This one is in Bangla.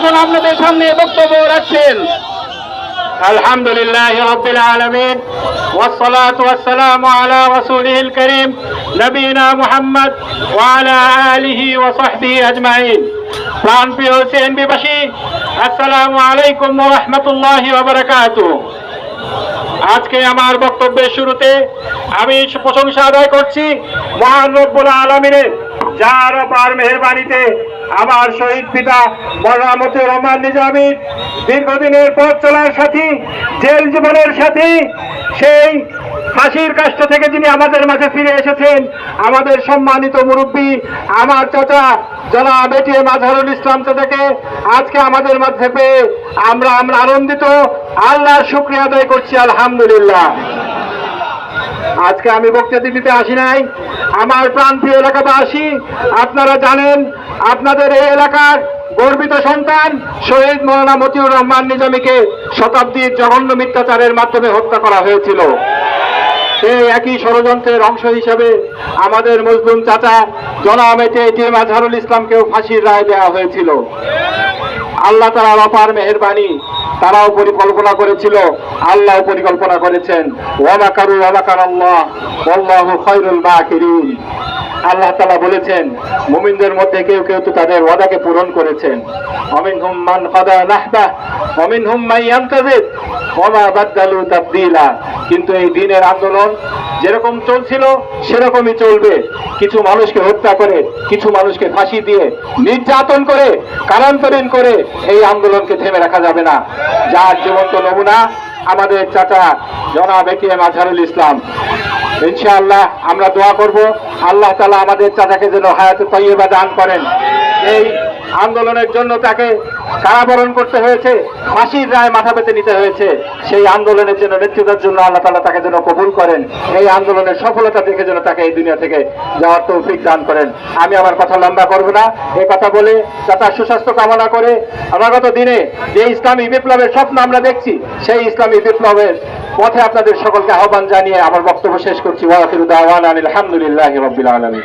এখন আপনাদের সামনে বক্তব্য রাখছেন। আলহামদুলিল্লাহি রাব্বিল আলামিন والصلاة والسلام على رسوله الكريم نبينا محمد وعلى آله وصحبه أجمعين। প্রাণপ্রিয় সিএনবিবাসী, আসসালামু আলাইকুম ওয়া রাহমাতুল্লাহি ওয়া বারাকাতুহু। আজকে আমার বক্তব্যের শুরুতে আমি প্রশংসা আদায় করছি মহান রব্বুল আলামিনের, যার অপার মেহেরবানিতে আমার শহীদ পিতা মাওলানা মতিউর রহমান নিজামীর দীর্ঘদিনের পথ চলার সাথী, জেল জীবনের সাথী, সেই ফাঁসির কাষ্ট থেকে যিনি আমাদের মাঝে ফিরে এসেছেন, আমাদের সম্মানিত মুরব্বী আমার চাচা জনাব এটিএম আজহারুল ইসলাম চাচাকে আজকে আমাদের মাঝে পেয়ে আমরা আনন্দিত, আল্লাহর শুকরিয়া আদায় করছি আলহামদুলিল্লাহ। আজকে আমি বক্তব্য দিতে আসি নাই, আমার প্রাণপ্রিয় এলাকাবাসী, আপনারা জানেন আপনাদের এই এলাকার গর্বিত সন্তান শহীদ মাওলানা মতিউর রহমান নিজামীকে শতাব্দীর জঘন্য মিথ্যাচারের মাধ্যমে হত্যা করা হয়েছিল। সেই একই ষড়যন্ত্রের অংশ হিসেবে আমাদের মজলুম চাচা জনাব এটিএম আজহারুল ইসলামকেও ফাঁসির রায় দেওয়া হয়েছিল। আল্লাহ তাআলার অপার মেহেরবানি, তারাও পরিকল্পনা করেছিল, আল্লাহ পরিকল্পনা করেছেন। ওয়া মাকারু ওয়া মাকারাল্লাহ ওয়াল্লাহু খায়রুল মাকিরিন। আল্লাহ তাআলা বলেছেন, মুমিনদের মধ্যে কেউ কেউ তো তাদের ওয়াদাকে পূরণ করেছেন। ওয়ামিনহুম মান কাদা নাহবা ওয়ামিনহুম মান ইয়ানতাজির ওয়া মা বাদদালু তাবদীলা। কিন্তু এই দ্বীনের আন্দোলন যেরকম চলছিল সেরকমই চলবে। কিছু মানুষকে হত্যা করে, কিছু মানুষকে ফাঁসি দিয়ে, নির্যাতন করে, কারান্তরীণ করে এই আন্দোলনকে থেমে রাখা যাবে না। যার জীবন্ত নমুনা আমাদের চাচা জনাব এটিএম আজহারুল ইসলাম। ইনশাআল্লাহ আমরা দোয়া করব আল্লাহ তাআলা আমাদের চাচাকে যেন হায়াতে তাইয়্যিবা দান করেন। এই আন্দোলনের জন্য তাকে কারাবরণ করতে হয়েছে, ফাঁসির রায় মাথা পেতে নিতে হয়েছে। সেই আন্দোলনের জন্য, নেতৃত্বের জন্য আল্লাহ তাআলা তাকে যেন কবুল করেন। এই আন্দোলনের সফলতা দেখে যেন তাকে এই দুনিয়া থেকে যাওয়ার তৌফিক দান করেন। আমি আমার কথা লম্বা করব না, এই কথা বলে চাচার সুস্বাস্থ্য কামনা করে অনাগত দিনে যে ইসলামী বিপ্লবের স্বপ্ন আমরা দেখছি, সেই ইসলামী বিপ্লবের পথে আপনাদের সকলকে আহ্বান জানিয়ে আমার বক্তব্য শেষ করছি। ওয়া আখিরু দাওয়ানা আলহামদুলিল্লাহি রাব্বিল আলামিন।